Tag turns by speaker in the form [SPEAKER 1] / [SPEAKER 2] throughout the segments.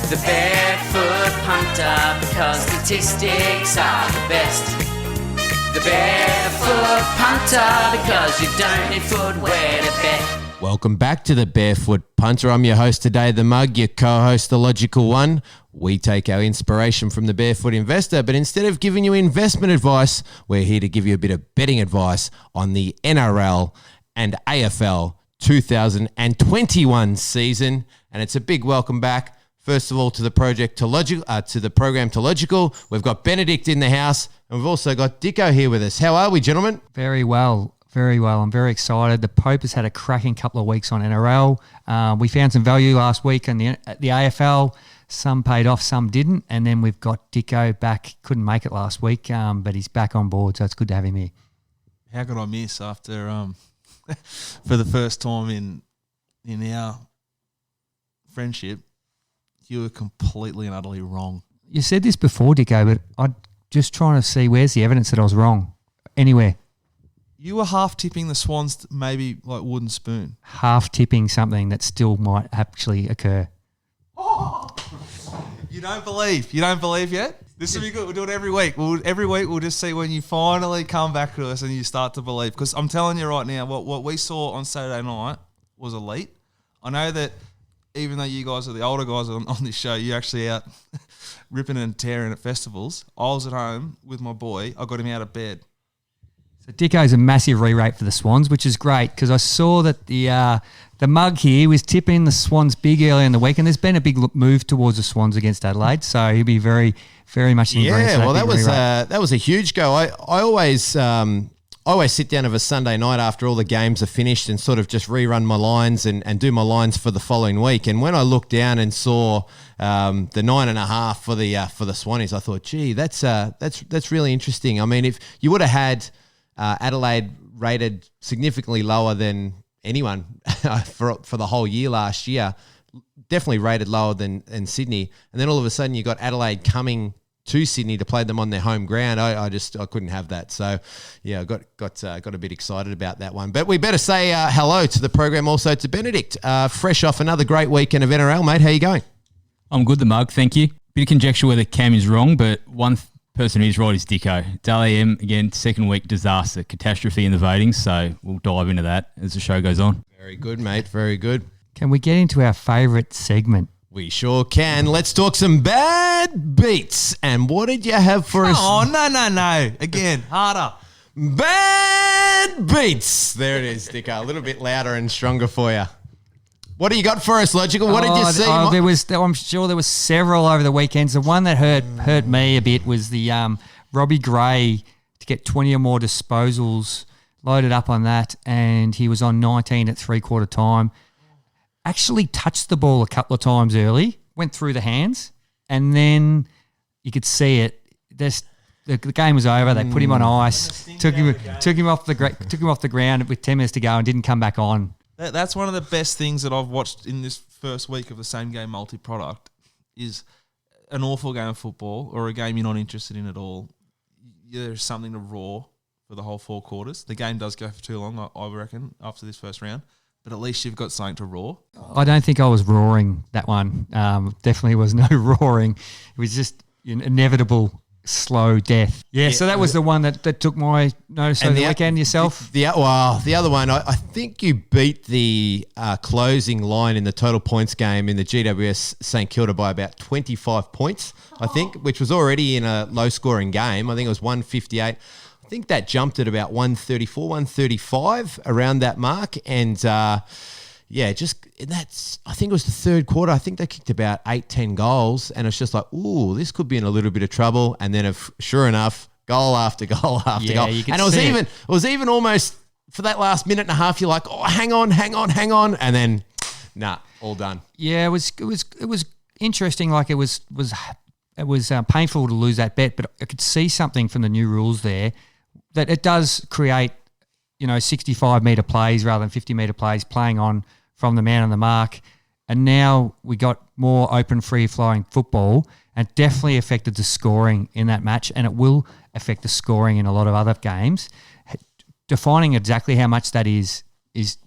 [SPEAKER 1] The barefoot punter, because statistics are the best. The barefoot punter, because you don't need footwear to bet.
[SPEAKER 2] Welcome back to the Barefoot Punter. I'm your host today, The Mug, your co-host, The Logical One. We take our inspiration from the Barefoot Investor, but instead of giving you investment advice, we're here to give you a bit of betting advice on the NRL and AFL 2021 season. And it's a big welcome back, first of all, to the program to Logical. We've got Benedict in the house, and we've also got Dicko here with us. How are we, gentlemen?
[SPEAKER 3] Very well. Very well. I'm very excited. The Pope has had a cracking couple of weeks on NRL. We found some value last week on the AFL. Some paid off, some didn't. And then we've got Dicko back. Couldn't make it last week, but he's back on board, so it's good to have him here.
[SPEAKER 4] How could I miss after for the first time in our friendship, you were completely and utterly wrong.
[SPEAKER 3] You said this before, Dicko, but I'm just trying to see where's the evidence that I was wrong. Anywhere.
[SPEAKER 4] You were half tipping the Swans, maybe like wooden spoon.
[SPEAKER 3] Half tipping something that still might actually occur.
[SPEAKER 4] Oh! You don't believe yet? This will be good. We'll do it every week. Every week we'll just see when you finally come back to us and you start to believe. Because I'm telling you right now, what we saw on Saturday night was elite. I know that even though you guys are the older guys on this show, you're actually out ripping and tearing at festivals. I was at home with my boy. I got him out of bed.
[SPEAKER 3] So Dicko's a massive re-rate for the Swans, which is great because I saw that the mug here was tipping the Swans big early in the week, and there's been a big move towards the Swans against Adelaide, so he'll be very, very much in green.
[SPEAKER 2] Yeah, well, that was a huge go. I always sit down of a Sunday night after all the games are finished and sort of just rerun my lines and do my lines for the following week. And when I looked down and saw the 9.5 for the Swannies, I thought, gee, that's really interesting. I mean, if you would have had Adelaide rated significantly lower than anyone for the whole year last year, definitely rated lower than Sydney. And then all of a sudden you got Adelaide coming to Sydney to play them on their home ground. I couldn't have that. So yeah, I got a bit excited about that one. But we better say hello to the program, also to Benedict, fresh off another great weekend of NRL, mate. How you going?
[SPEAKER 5] I'm good, the mug, thank you. Bit of conjecture whether Cam is wrong, but one person who's right is Dicko. Dally M, again, second week disaster, catastrophe in the voting, so we'll dive into that as the show goes on.
[SPEAKER 2] Very good, mate, very good.
[SPEAKER 3] Can we get into our favourite segment?
[SPEAKER 2] We sure can. Let's talk some bad beats. And what did you have for us?
[SPEAKER 4] Oh, no. Again, harder.
[SPEAKER 2] Bad beats. There it is, Dicko. A little bit louder and stronger for you. What do you got for us, Logical? What did you see?
[SPEAKER 3] I'm sure there was several over the weekends. The one that hurt me a bit was the Robbie Gray to get 20 or more disposals, loaded up on that, and he was on 19 at three-quarter time. Actually touched the ball a couple of times early, went through the hands, and then you could see it. The game was over. They put him on ice, took him off the ground with 10 minutes to go, and didn't come back on.
[SPEAKER 4] That's one of the best things that I've watched in this first week of the same game multi-product is an awful game of football or a game you're not interested in at all. There's something to roar for the whole 4 quarters. The game does go for too long, I reckon, after this first round. But at least you've got something to roar.
[SPEAKER 3] I don't think I was roaring that one. Definitely was no roaring. It was just an inevitable slow death. Yeah, so that was the one that took my notice over the weekend. Yourself?
[SPEAKER 2] The other one, I think you beat the closing line in the total points game in the GWS St Kilda by about 25 points, I think, which was already in a low-scoring game. I think it was 158. I think that jumped at about 134, 135 around that mark. And I think it was the third quarter. I think they kicked about 8-10 goals. And it's just like, ooh, this could be in a little bit of trouble. And then sure enough, goal after goal after goal. And it was even almost for that last minute and a half, you're like, oh, hang on. And then, all done.
[SPEAKER 3] Yeah, it was interesting. Like it was painful to lose that bet, but I could see something from the new rules there that it does create, 65-metre plays rather than 50-metre plays playing on from the man on the mark. And now we got more open, free-flowing football, and it definitely affected the scoring in that match, and it will affect the scoring in a lot of other games. Defining exactly how much that is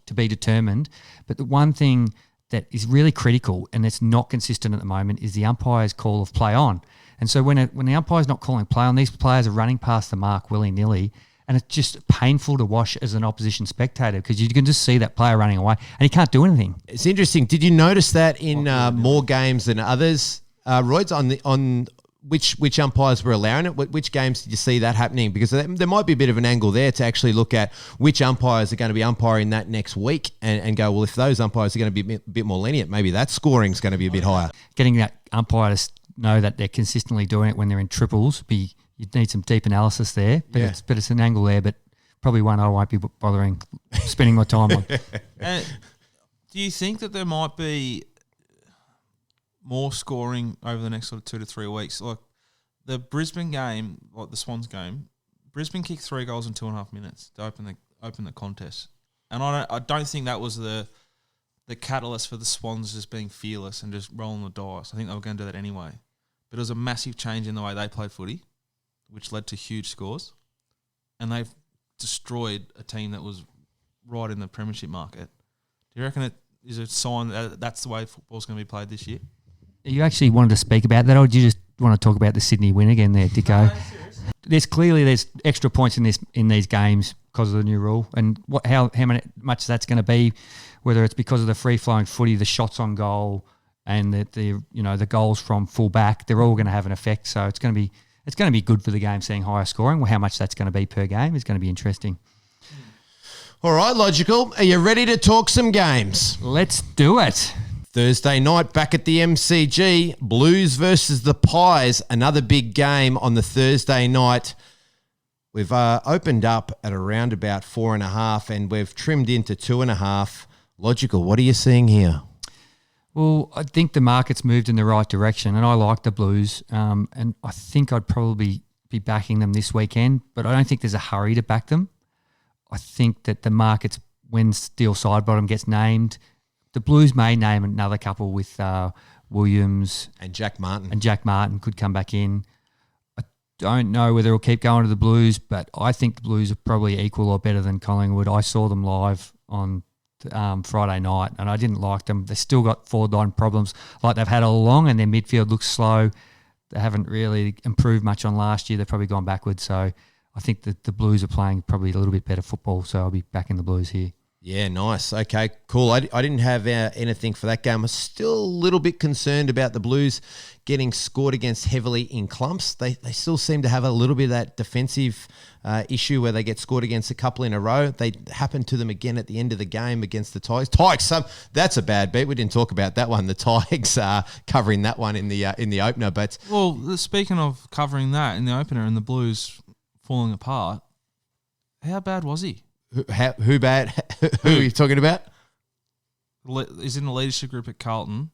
[SPEAKER 3] to be determined. But the one thing that is really critical and it's not consistent at the moment is the umpire's call of play on. And so when the umpire's not calling play on, these players are running past the mark willy-nilly, and it's just painful to watch as an opposition spectator because you can just see that player running away and he can't do anything.
[SPEAKER 2] It's interesting. Did you notice that in more games than others, Royds, on which umpires were allowing it? Which games did you see that happening? Because there might be a bit of an angle there to actually look at which umpires are going to be umpiring that next week and go, well, if those umpires are going to be a bit more lenient, maybe that scoring's going to be a bit higher.
[SPEAKER 3] Getting that umpire to know that they're consistently doing it when they're in triples, you'd need some deep analysis there, but it's an angle there, but probably one I won't be bothering spending my time on.
[SPEAKER 4] Do you think that there might be more scoring over the next sort of 2 to 3 weeks? Like the Brisbane game, like the Swans game, Brisbane kicked 3 goals in 2.5 minutes to open the contest, and I don't think that was the catalyst for the Swans just being fearless and just rolling the dice. I think they were going to do that anyway, but it was a massive change in the way they played footy, which led to huge scores, and they've destroyed a team that was right in the premiership market. Do you reckon it is a sign that that's the way football's going to be played this year?
[SPEAKER 3] You actually wanted to speak about that, or do you just want to talk about the Sydney win again there, Dicko? No, there's extra points in these games because of the new rule, and how much that's going to be, whether it's because of the free flowing footy, the shots on goal, and the goals from full back, they're all going to have an effect. So it's going to be good for the game seeing higher scoring. Well, how much that's going to be per game is going to be interesting.
[SPEAKER 2] All right, Logical. Are you ready to talk some games?
[SPEAKER 3] Let's do it.
[SPEAKER 2] Thursday night back at the MCG, Blues versus the Pies, another big game on the Thursday night. We've opened up at around about 4.5 and we've trimmed into 2.5. Logical, what are you seeing here?
[SPEAKER 3] Well, I think the market's moved in the right direction and I like the Blues and I think I'd probably be backing them this weekend, but I don't think there's a hurry to back them. I think that the market's, when Steele Sidebottom gets named, the Blues may name another couple with Williams.
[SPEAKER 2] And Jack Martin.
[SPEAKER 3] And Jack Martin could come back in. I don't know whether he'll keep going to the Blues, but I think the Blues are probably equal or better than Collingwood. I saw them live on Friday night and I didn't like them. They've still got forward line problems like they've had all along and their midfield looks slow. They haven't really improved much on last year. They've probably gone backwards. So I think that the Blues are playing probably a little bit better football, so I'll be backing the Blues here.
[SPEAKER 2] Yeah, nice. Okay, cool. I didn't have anything for that game. I'm still a little bit concerned about the Blues getting scored against heavily in clumps. They still seem to have a little bit of that defensive issue where they get scored against a couple in a row. They happened to them again at the end of the game against the Tigers. That's a bad beat. We didn't talk about that one. The Tigers covering that one in the opener. But
[SPEAKER 4] well, speaking of covering that in the opener and the Blues falling apart, how bad was he?
[SPEAKER 2] Who bad? Who are you talking about?
[SPEAKER 4] He's in the leadership group at Carlton.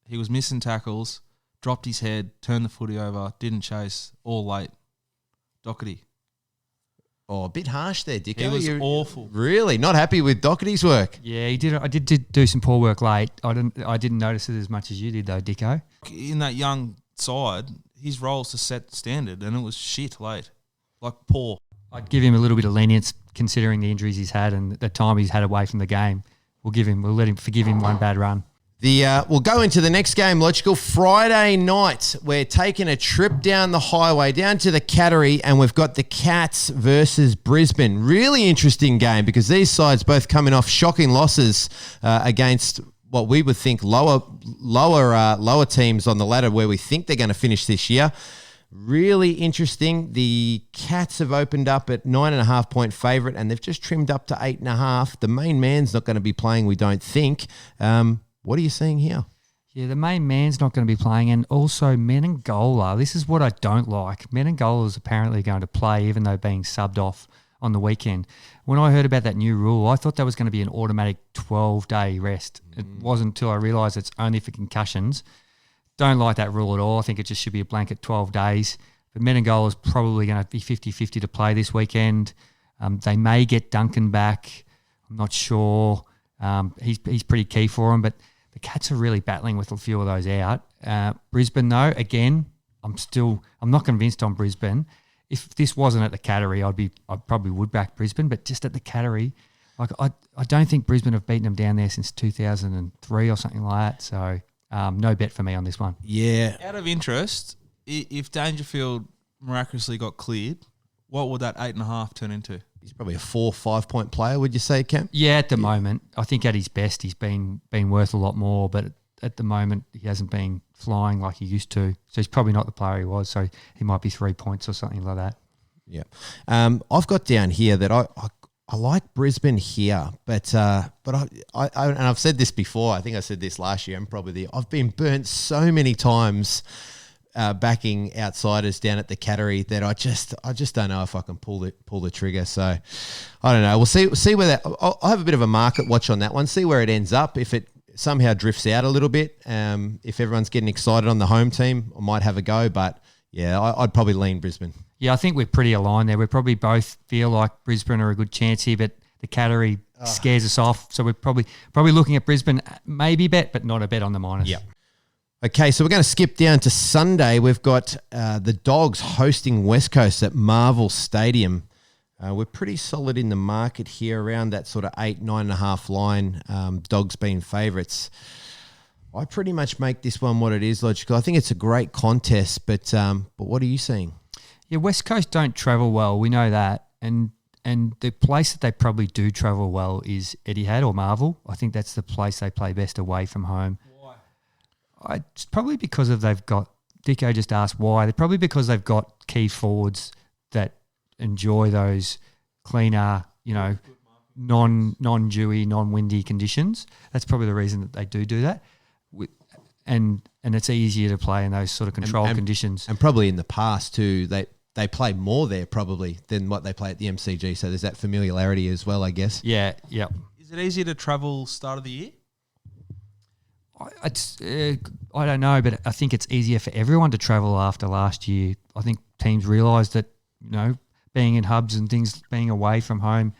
[SPEAKER 4] He was missing tackles, dropped his head, turned the footy over, didn't chase, all late. Doherty.
[SPEAKER 2] Oh, a bit harsh there, Dicko.
[SPEAKER 4] He was awful.
[SPEAKER 2] Really? Not happy with Doherty's work?
[SPEAKER 3] Yeah, he did. I did do some poor work late. I didn't notice it as much as you did, though, Dicko.
[SPEAKER 4] In that young side, his role's to set the standard, and it was shit late. Like poor.
[SPEAKER 3] I'd give him a little bit of lenience considering the injuries he's had and the time he's had away from the game. We'll let him forgive him one bad run.
[SPEAKER 2] We'll go into the next game, Logical. Friday night, we're taking a trip down the highway, down to the Cattery, and we've got the Cats versus Brisbane. Really interesting game because these sides both coming off shocking losses against what we would think lower teams on the ladder where we think they're going to finish this year. Really interesting. The Cats have opened up at 9.5 point favourite and they've just trimmed up to 8.5. The main man's not going to be playing, we don't think. What are you seeing here?
[SPEAKER 3] Yeah, the main man's not going to be playing, and also Menengola. This is what I don't like. Menengola is apparently going to play even though being subbed off on the weekend. When I heard about that new rule, I thought that was going to be an automatic 12-day rest. It wasn't until I realised it's only for concussions. Don't like that rule at all. I think it just should be a blanket 12 days. But Menengola is probably going to be 50-50 to play this weekend. They may get Duncan back. I'm not sure. He's pretty key for them, but the Cats are really battling with a few of those out. Brisbane, though, again, I'm not convinced on Brisbane. If this wasn't at the Cattery, I probably would back Brisbane, but just at the Cattery, Like I don't think Brisbane have beaten them down there since 2003 or something like that. So no bet for me on this one.
[SPEAKER 2] Yeah.
[SPEAKER 4] Out of interest, if Dangerfield miraculously got cleared, what would that 8.5 turn into?
[SPEAKER 2] He's probably a 4 or 5 point player, would you say, Cam?
[SPEAKER 3] Yeah, at the moment. I think at his best he's been worth a lot more, but at the moment he hasn't been flying like he used to. So he's probably not the player he was. So he might be 3 points or something like that.
[SPEAKER 2] Yeah. I've got down here that I like Brisbane here, but I and I've said this before. I think I said this last year. I've been burnt so many times backing outsiders down at the Cattery that I just don't know if I can pull the trigger. So I don't know. We'll see where that. I'll have a bit of a market watch on that one. See where it ends up. If it somehow drifts out a little bit, if everyone's getting excited on the home team, I might have a go. But yeah, I'd probably lean Brisbane.
[SPEAKER 3] Yeah, I think we're pretty aligned there. We probably both feel like Brisbane are a good chance here, but the Cattery scares us off. So we're probably looking at Brisbane, maybe bet, but not a bet on the minus.
[SPEAKER 2] Yeah. Okay, so we're going to skip down to Sunday. We've got the Dogs hosting West Coast at Marvel Stadium. We're pretty solid in the market here, around that sort of 8-9.5 line. Dogs being favourites. I pretty much make this one what it is, logical. I think it's a great contest, but what are you seeing?
[SPEAKER 3] Yeah, West Coast don't travel well. We know that. And the place that they probably do travel well is Etihad or Marvel. I think that's the place they play best away from home. Why? It's probably because they've got – Dicko just asked why. They're probably because they've got key forwards that enjoy those cleaner, non-dewy, non-windy conditions. That's probably the reason that they do that. And it's easier to play in those sort of controlled conditions.
[SPEAKER 2] And probably in the past too, they play more there probably than what they play at the MCG. So there's that familiarity as well, I guess.
[SPEAKER 3] Yeah.
[SPEAKER 4] Is it easier to travel start of the year?
[SPEAKER 3] I don't know, but I think it's easier for everyone to travel after last year. I think teams realised that, being in hubs and things, being away from home,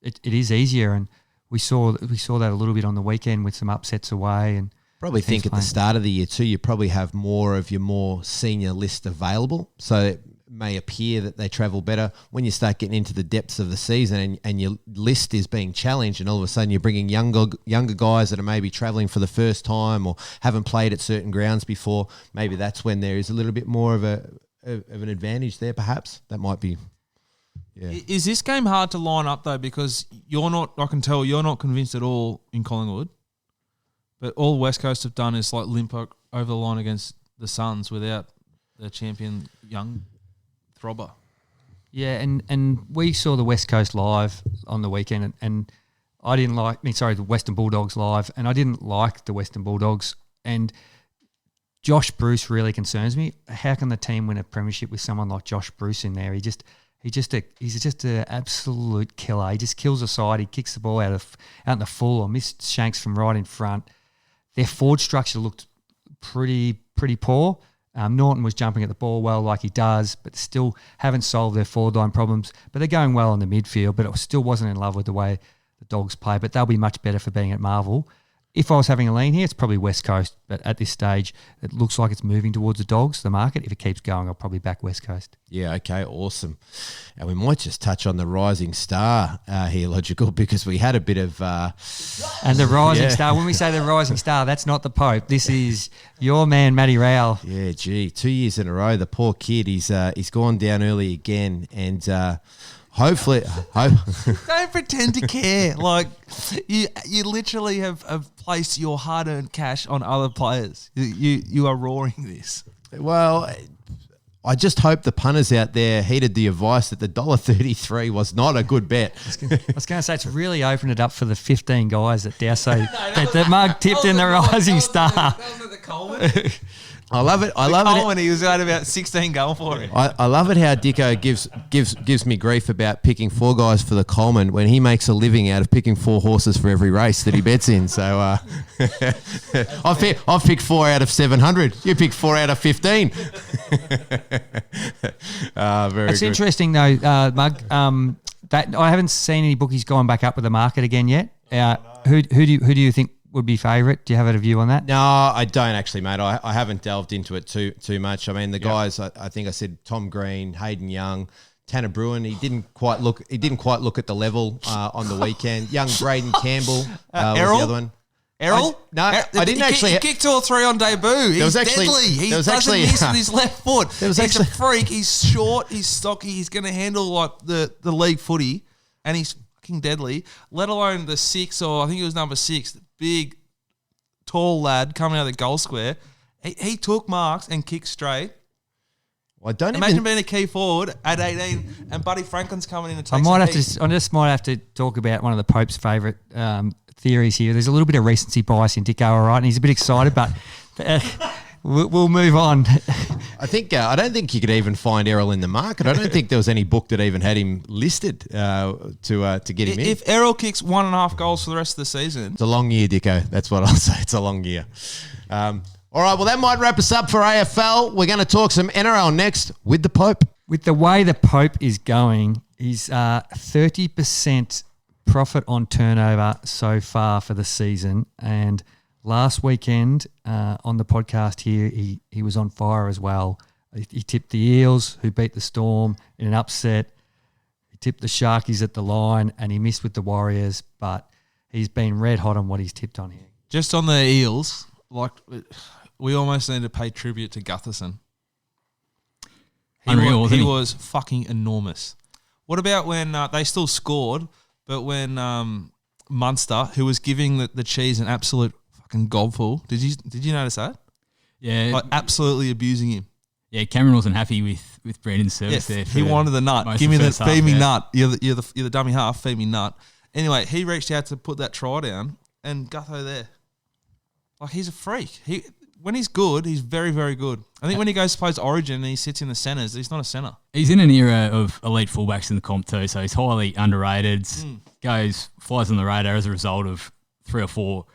[SPEAKER 3] it is easier. And we saw that a little bit on the weekend with some upsets away. And
[SPEAKER 2] probably think at the start of the year too, you probably have more of your more senior list available. So it may appear that they travel better when you start getting into the depths of the season and your list is being challenged, and all of a sudden you're bringing younger guys that are maybe traveling for the first time or haven't played at certain grounds before. Maybe that's when there is a little bit more of an advantage there, perhaps. That might be. Yeah.
[SPEAKER 4] Is this game hard to line up though, because I can tell you're not convinced at all in Collingwood, but all West Coast have done is like limp over the line against the Suns without their champion young throbber.
[SPEAKER 3] Yeah, and we saw the West Coast live on the weekend, and I didn't the Western Bulldogs live, and I didn't like the Western Bulldogs. And Josh Bruce really concerns me. How can the team win a premiership with someone like Josh Bruce in there? He's just an absolute killer. He just kills a side. He kicks the ball out in the full or missed shanks from right in front. Their forward structure looked pretty poor. Norton was jumping at the ball well like he does, but still haven't solved their forward line problems. But they're going well in the midfield, but it still wasn't in love with the way the Dogs play. But they'll be much better for being at Marvel. If I was having a lean here, it's probably West Coast. But at this stage, it looks like it's moving towards the Dogs, the market. If it keeps going, I'll probably back West Coast.
[SPEAKER 2] Yeah, okay, awesome. And we might just touch on the rising star here, Logical, because we had a bit of...
[SPEAKER 3] and the rising star, when we say the rising star, that's not the Pope. This is your man, Matty Rowell.
[SPEAKER 2] Yeah, 2 years in a row. The poor kid, he's gone down early again. And... Hopefully,
[SPEAKER 4] don't pretend to care. Like you literally have placed your hard-earned cash on other players. You are roaring this.
[SPEAKER 2] Well, I just hope the punters out there heeded the advice that the $1.33 was not a good bet.
[SPEAKER 3] I was going to say, it's really opened it up for the 15 guys that dare say that Mug tipped in the rising star.
[SPEAKER 4] That was at the Coleman.
[SPEAKER 2] I love it.
[SPEAKER 4] Coleman, he was at about 16 goal for him.
[SPEAKER 2] I love it how Dicko gives me grief about picking 4 guys for the Coleman when he makes a living out of picking 4 horses for every race that he bets in. So I've picked 4 out of 700. You picked 4 out of 15. Very
[SPEAKER 3] It's
[SPEAKER 2] good.
[SPEAKER 3] interesting though, Mug. That I haven't seen any bookies going back up with the market again yet. Who do you think would be favourite? Do you have a view on that?
[SPEAKER 2] No, I don't actually, mate. I haven't delved into it too much. I mean, the guys, I think I said Tom Green, Hayden Young, Tanner Bruin, he didn't quite look at the level on the weekend. Young Braden Campbell was
[SPEAKER 4] Errol?
[SPEAKER 2] the other one.
[SPEAKER 4] Errol?
[SPEAKER 2] I didn't actually.
[SPEAKER 4] He kicked 2 or 3 on debut. He's deadly. He doesn't miss with his left foot. He's a freak. He's short. He's stocky. He's going to handle like the league footy, and he's fucking deadly. Let alone the 6, or I think it was number 6, the big, tall lad coming out of the goal square. He took marks and kicked straight.
[SPEAKER 2] I don't
[SPEAKER 4] Imagine being a key forward at 18, and Buddy Franklin's coming in to take
[SPEAKER 3] I just might have to talk about one of the Pope's favourite theories here. There's a little bit of recency bias in Dicko, all right, and he's a bit excited, but we'll move on.
[SPEAKER 2] I don't think you could even find Errol in the market. I don't think there was any book that even had him listed to get him in.
[SPEAKER 4] If Errol kicks 1.5 goals for the rest of the season,
[SPEAKER 2] it's a long year, Dicko. That's what I'll say. It's a long year. All right, well, that might wrap us up for AFL. We're going to talk some NRL next with the Pope.
[SPEAKER 3] With the way the Pope is going, he's 30% profit on turnover so far for the season. And last weekend on the podcast here, he was on fire as well. He tipped the Eels, who beat the Storm in an upset. He tipped the Sharkies at the line, and he missed with the Warriors. But he's been red hot on what he's tipped on here.
[SPEAKER 4] just on the Eels, like we almost need to pay tribute to Gutherson. He was fucking enormous. What about when they still scored, but when Munster, who was giving the cheese an absolute fucking gobful, did you notice that?
[SPEAKER 5] Yeah,
[SPEAKER 4] like absolutely abusing him.
[SPEAKER 5] Yeah, Cameron wasn't happy with Brandon's service there.
[SPEAKER 4] He wanted the nut. Give me the feed me nut. You're the dummy half. Feed me nut. Anyway, he reached out to put that try down, and Gutho there, like he's a freak. When he's good, he's very, very good. I think when he goes to play Origin and he sits in the centres, he's not a centre.
[SPEAKER 5] He's in an era of elite fullbacks in the comp too, so he's highly underrated. Flies on the radar as a result of 3 or 4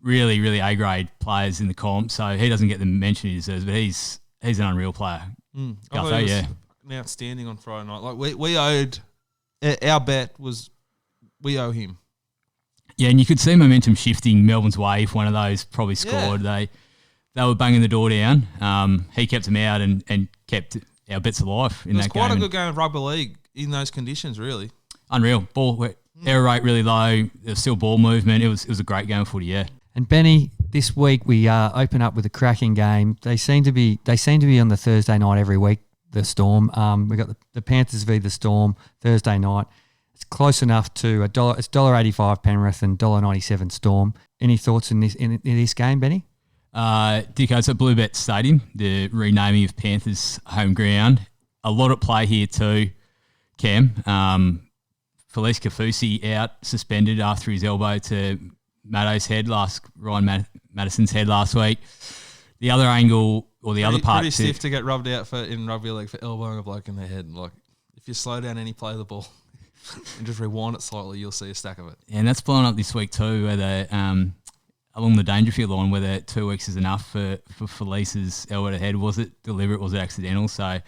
[SPEAKER 5] really, really A-grade players in the comp. So he doesn't get the mention he deserves, but he's an unreal player. Gutho, yeah,
[SPEAKER 4] outstanding on Friday night. Like we owed our bet was we owe him.
[SPEAKER 5] Yeah, and you could see momentum shifting Melbourne's way if one of those probably scored. Yeah. They were banging the door down. He kept them out and kept our bets alive in that game.
[SPEAKER 4] It was quite a good game of rugby league in those conditions, really.
[SPEAKER 5] Unreal. Ball error rate really low. There was still ball movement. It was a great game of footy, yeah.
[SPEAKER 3] And Benny, this week we open up with a cracking game. They seem to be on the Thursday night every week. The Storm. We got the Panthers v the Storm Thursday night. It's close enough to $1. It's $1.85 Penrith and $1.97 Storm. Any thoughts in this game, Benny?
[SPEAKER 5] Dicko, it's at Bluebet Stadium, the renaming of Panthers' home ground. A lot at play here too, Cam. Felice Kafusi out, suspended after his elbow to Ryan Madison's head last week. The other angle, or the other part...
[SPEAKER 4] Pretty stiff to get rubbed out in rugby league for elbowing a bloke in the head. Like, if you slow down any play of the ball and just rewind it slightly, you'll see a stack of it.
[SPEAKER 5] Yeah, and that's blown up this week too, where they... along the Dangerfield line, whether 2 weeks is enough for Felice's elbow to head. Was it deliberate? Was it accidental? So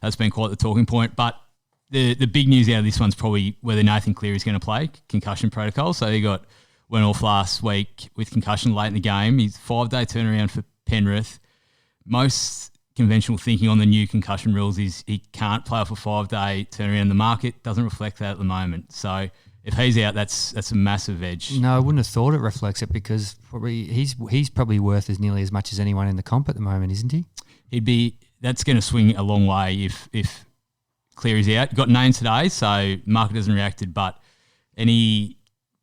[SPEAKER 5] that's been quite the talking point. But the big news out of this one's probably whether Nathan Cleary is going to play, concussion protocol. So he went off last week with concussion late in the game. He's 5-day turnaround for Penrith. Most conventional thinking on the new concussion rules is he can't play off a 5-day turnaround. The market doesn't reflect that at the moment. So if he's out, that's a massive edge.
[SPEAKER 3] No, I wouldn't have thought it reflects it because probably he's probably worth as nearly as much as anyone in the comp at the moment, isn't he? That's going to swing a long way if Cleary's out. Got named today, so market hasn't reacted. But any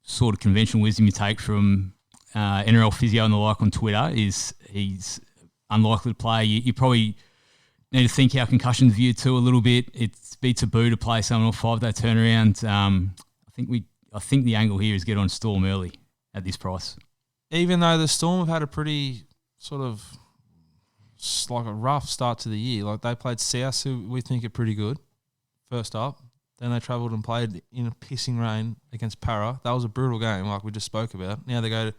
[SPEAKER 3] sort of conventional wisdom you take from NRL physio and the like on Twitter is he's unlikely to play. You probably need to think how concussion's viewed too a little bit. It's be taboo to play someone off 5-day turnaround. I think the angle here is get on Storm early at this price.
[SPEAKER 4] Even though the Storm have had a pretty sort of like a rough start to the year. Like they played South, who we think are pretty good, first up. Then they travelled and played in a pissing rain against Para. That was a brutal game, like we just spoke about. Now they go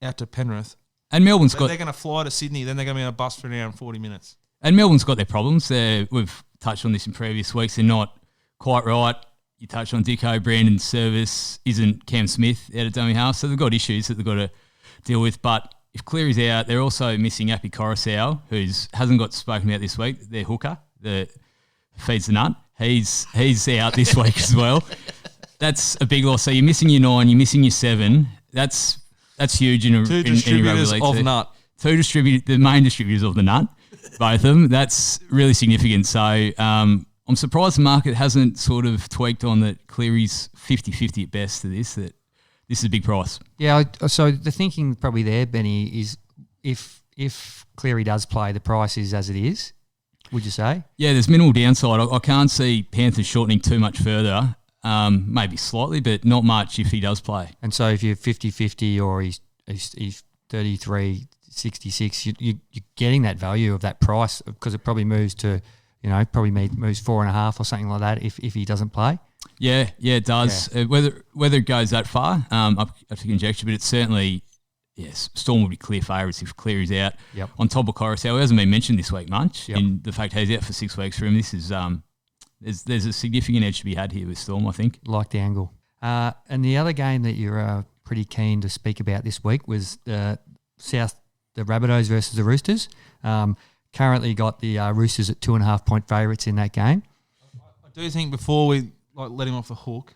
[SPEAKER 4] out to Penrith.
[SPEAKER 5] And they're going
[SPEAKER 4] to fly to Sydney. Then they're going to be on a bus for an hour and 40 minutes.
[SPEAKER 5] And Melbourne's got their problems. We've touched on this in previous weeks. They're not quite right. You touched on Dicko, Brandon's service isn't Cam Smith out of dummy half, so they've got issues that they've got to deal with. But if Cleary's out, they're also missing Api Coruscant, who hasn't got spoken about this week, their hooker, that feeds the nut. He's out this week as well. That's a big loss. So you're missing your 9, you're missing your 7. That's huge in
[SPEAKER 4] Two
[SPEAKER 5] any rugby
[SPEAKER 4] distributors
[SPEAKER 5] league
[SPEAKER 4] of
[SPEAKER 5] too.
[SPEAKER 4] nut.
[SPEAKER 5] The main distributors of the nut, both of them. That's really significant. So I'm surprised the market hasn't sort of tweaked on that Cleary's 50-50 at best to this, that this is a big price.
[SPEAKER 3] Yeah, so the thinking probably there, Benny, is if Cleary does play, the price is as it is, would you say?
[SPEAKER 5] Yeah, there's minimal downside. I can't see Panthers shortening too much further, maybe slightly, but not much if he does play.
[SPEAKER 3] And so if you're 50-50 or he's 33-66, you're getting that value of that price because it probably moves to, probably moves 4.5 or something like that if he doesn't play.
[SPEAKER 5] Yeah, it does.
[SPEAKER 3] Yeah.
[SPEAKER 5] Whether it goes that far, up to conjecture, but it's certainly, yes, Storm will be clear favourites if Cleary's out.
[SPEAKER 3] Yep.
[SPEAKER 5] On top of Coruscant, who hasn't been mentioned this week much,
[SPEAKER 3] Yep.
[SPEAKER 5] and the fact he's out for 6 weeks for him, this is there's a significant edge to be had here with Storm, I think.
[SPEAKER 3] Like the angle. And the other game that you're pretty keen to speak about this week was the Rabbitohs versus the Roosters. Currently got the Roosters at 2.5-point favourites in that game.
[SPEAKER 4] I do think before we let him off the hook,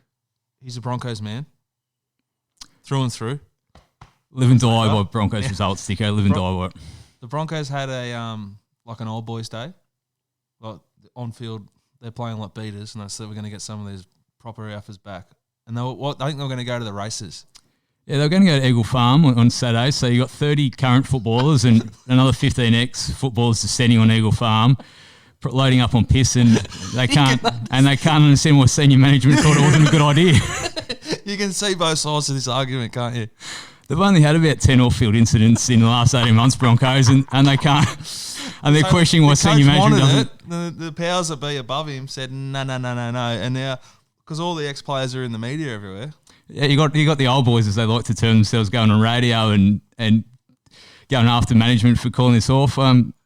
[SPEAKER 4] he's a Broncos man, through and through.
[SPEAKER 5] Live and die by Broncos results, Dicko. Live and die by it.
[SPEAKER 4] The Broncos had a like an old boys day, like on field they're playing like beaters, and I said we're going to get some of these proper alphas back. And I think they were going to go to the races.
[SPEAKER 5] Yeah, they're going to go to Eagle Farm on Saturday. So you got 30 current footballers and another 15 ex-footballers descending on Eagle Farm, loading up on piss, and they can't understand why senior management thought it wasn't a good idea.
[SPEAKER 4] You can see both sides of this argument, can't you?
[SPEAKER 5] They've only had about 10 off-field incidents in the last 18 months, Broncos, and they can't. And they're questioning why senior management doesn't.
[SPEAKER 4] The powers that be above him said no, and now because all the ex-players are in the media everywhere.
[SPEAKER 5] Yeah, you got the old boys, as they like to term themselves, going on radio and going after management for calling this off.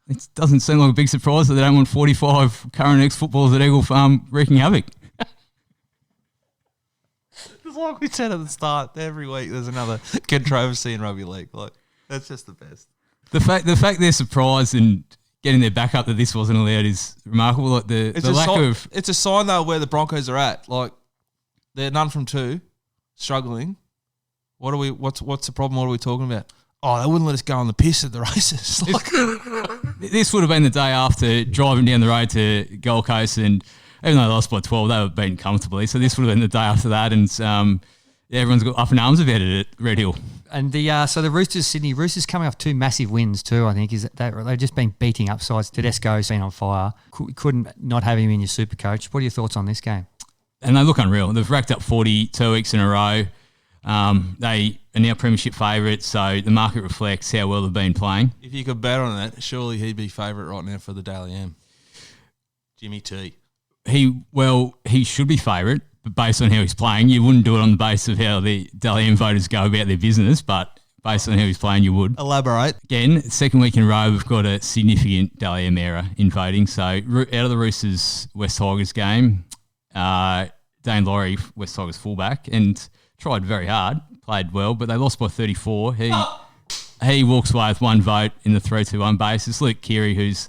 [SPEAKER 5] It doesn't seem like a big surprise that they don't want 45 current ex-footballers at Eagle Farm wreaking havoc.
[SPEAKER 4] It's like we said at the start, every week there's another controversy in rugby league. Like, that's just the best.
[SPEAKER 5] The fact they're surprised and getting their back up that this wasn't allowed is remarkable. Like
[SPEAKER 4] It's a sign though where the Broncos are at. Like, they're none from 2, struggling. What's the problem? What are we talking about? Oh, they wouldn't let us go on the piss at the races.
[SPEAKER 5] This would have been the day after driving down the road to Gold Coast, and even though they lost by 12, they were beaten comfortably. So this would have been the day after that, and everyone's got up in arms about it at Red Hill.
[SPEAKER 3] And so the Sydney Roosters coming off 2 massive wins too, I think, is that they've just been beating up sides. Tedesco's been on fire. Couldn't not have him in your super coach. What are your thoughts on this game?
[SPEAKER 5] And they look unreal. They've racked up 40 2 weeks in a row. They are now premiership favourites, so the market reflects how well they've been playing.
[SPEAKER 4] If you could bet on that, surely he'd be favourite right now for the Daily M. Jimmy T.
[SPEAKER 5] He should be favourite, but based on how he's playing, you wouldn't do it on the basis of how the Daily M voters go about their business, but based on how he's playing, you would.
[SPEAKER 4] Elaborate.
[SPEAKER 5] Again, second week in a row, we've got a significant Daily M error in voting. So out of the Roosters West Tigers game, Dane Laurie, West Tigers fullback, and tried very hard, played well, but they lost by 34. He walks away with 1 vote in the 3-2-1 basis. Luke Keary, who's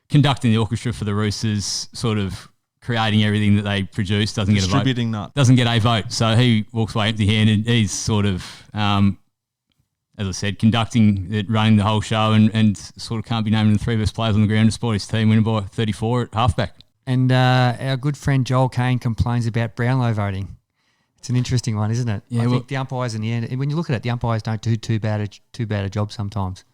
[SPEAKER 5] conducting the orchestra for the Roosters, sort of creating everything that they produce, doesn't get a vote.
[SPEAKER 4] Distributing nut.
[SPEAKER 5] Doesn't get a vote. So he walks away empty-handed. He's sort of, as I said, conducting it, running the whole show, and sort of can't be named in the 3 best players on the ground despite his team winning by 34 at halfback.
[SPEAKER 3] And our good friend Joel Kane complains about Brownlow voting. It's an interesting one, isn't it?
[SPEAKER 5] Yeah,
[SPEAKER 3] I think the umpires in the end, when you look at it, the umpires don't do too bad a job sometimes.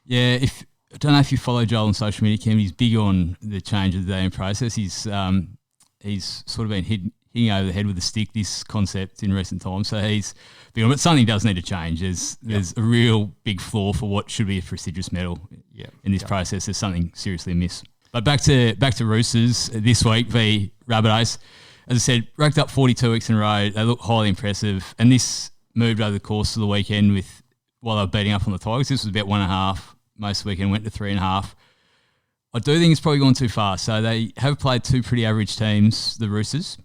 [SPEAKER 5] Yeah, I don't know if you follow Joel on social media, Cam. He's big on the change of the game process. He's sort of been hitting over the head with a stick this concept in recent times. So he's big on it. But something does need to change. There's a real big flaw for what should be a prestigious medal in this process. There's something seriously amiss. But back to Roosters this week v Rabbitohs. As I said, racked up 42 weeks in a row. They look highly impressive. And this moved over the course of the weekend while they were beating up on the Tigers. This was about 1.5. Most of the weekend went to 3.5. I do think it's probably gone too far. So they have played 2 pretty average teams, the Roosters.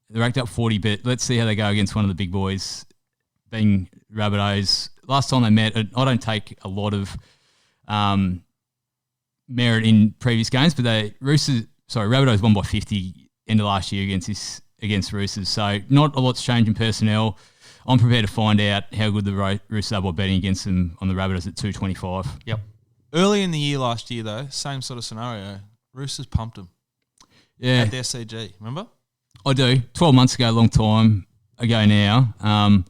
[SPEAKER 5] They racked up 40, but let's see how they go against one of the big boys, being Rabbitohs. Last time they met, I don't take a lot of merit in previous games, but Rabbitohs won by 50 end of last year against Roosters. So not a lot's changed in personnel. I'm prepared to find out how good the Roosters are by betting against them on the Rabbitohs at 225.
[SPEAKER 3] Yep.
[SPEAKER 4] Early in the year last year, though, same sort of scenario. Roosters pumped them
[SPEAKER 5] Yeah,
[SPEAKER 4] at the SCG. Remember?
[SPEAKER 5] I do. 12 months ago, a long time ago now.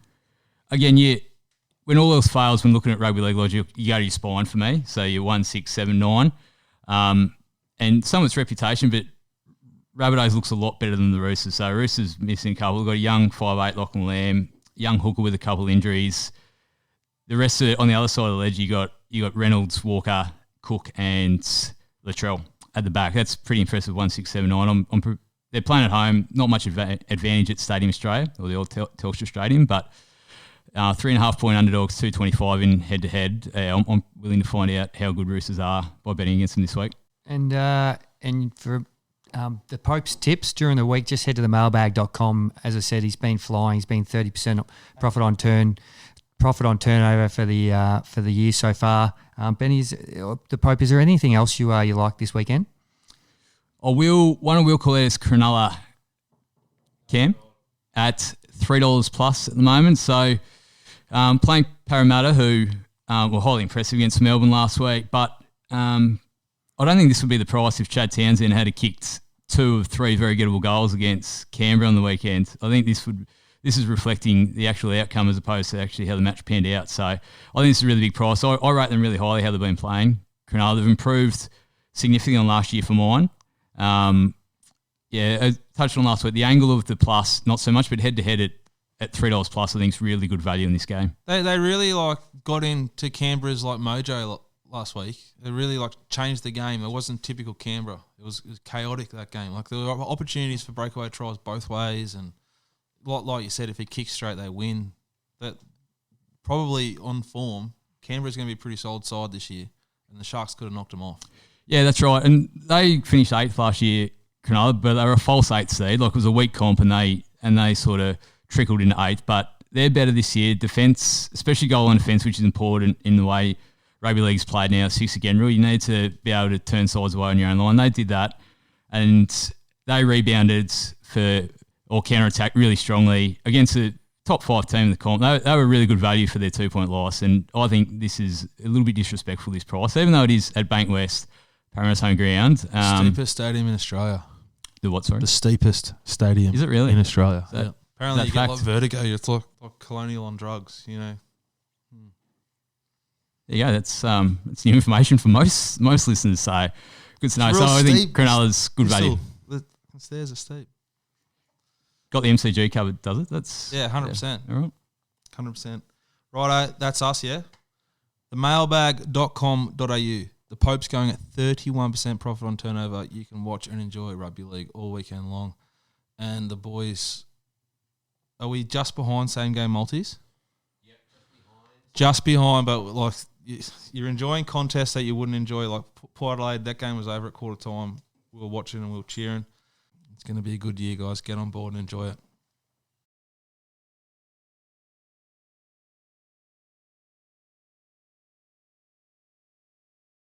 [SPEAKER 5] Again, when all else fails, when looking at rugby league logic, you go to your spine for me. So you're 1, 6, 7, 9. And some of its reputation, but Rabbitohs looks a lot better than the Roosters. So Roosters missing a couple. We've got a young 5'8" Lachlan Lamb, young hooker with a couple injuries. The rest of it, on the other side of the ledge, you got Reynolds, Walker, Cook, and Latrell at the back. That's pretty impressive. 1, 6, 7, 9. They're playing at home. Not much advantage at Stadium Australia or the old Telstra Stadium, but 3.5 point underdogs, 225 in head to head. I'm willing to find out how good Roosters are by betting against them this week.
[SPEAKER 3] And for the Pope's tips during the week, just head to the mailbag.com. As I said, he's been flying. He's been 30% profit on turnover for the year so far. Benny, the Pope, is there anything else you like this weekend?
[SPEAKER 5] One I will call out is Cronulla Cam at $3 plus at the moment. So playing Parramatta, who were highly impressive against Melbourne last week, but I don't think this would be the price if Chad Townsend had kicked 2 of 3 very gettable goals against Canberra on the weekend. I think this is reflecting the actual outcome as opposed to actually how the match panned out. So I think this is a really big price. I rate them really highly how they've been playing. Cronulla, they've improved significantly on last year for mine. I touched on last week, the angle of the plus, not so much, but head-to-head at $3 plus, I think is really good value in this game.
[SPEAKER 4] They really got into Canberra's mojo last week. They really changed the game. It wasn't typical Canberra. It was chaotic, that game. There were opportunities for breakaway tries both ways, and like you said, if he kicks straight, they win. That probably on form, Canberra's going to be a pretty solid side this year, and the Sharks could have knocked them off.
[SPEAKER 5] Yeah, that's right. And they finished 8th last year, Cronulla, but they were a false 8th seed. It was a weak comp, and they sort of trickled into 8th. But they're better this year. Defence, especially goal line defence, which is important in the way rugby league's played now, 6 again rule. You need to be able to turn sides away on your own line. They did that, and they rebounded or counter-attacked really strongly against the top 5 team in the comp. They were really good value for their 2-point loss, and I think this is a little bit disrespectful, this price, even though it is at Bankwest, Parramatta's home ground.
[SPEAKER 4] Steepest stadium in Australia.
[SPEAKER 5] The what, sorry?
[SPEAKER 4] The steepest stadium.
[SPEAKER 5] Is it really?
[SPEAKER 4] In Australia.
[SPEAKER 5] Yeah.
[SPEAKER 4] Apparently you
[SPEAKER 5] fact?
[SPEAKER 4] get vertigo. It's like colonial on drugs,
[SPEAKER 5] There you go. That's new information for most listeners, so good to know. So I think Cronulla's good value.
[SPEAKER 4] The stairs are steep.
[SPEAKER 5] Got the MCG covered, does it? That's
[SPEAKER 4] 100%.
[SPEAKER 5] All right.
[SPEAKER 4] 100%. Righto, that's us, yeah? The mailbag.com.au. The Pope's going at 31% profit on turnover. You can watch and enjoy rugby league all weekend long. And the boys, are we just behind same game multis?
[SPEAKER 1] Yep,
[SPEAKER 4] just behind, but you're enjoying contests that you wouldn't enjoy. Like Port Adelaide, that game was over at quarter time. We were watching and we were cheering. It's going to be a good year, guys. Get on board and enjoy it.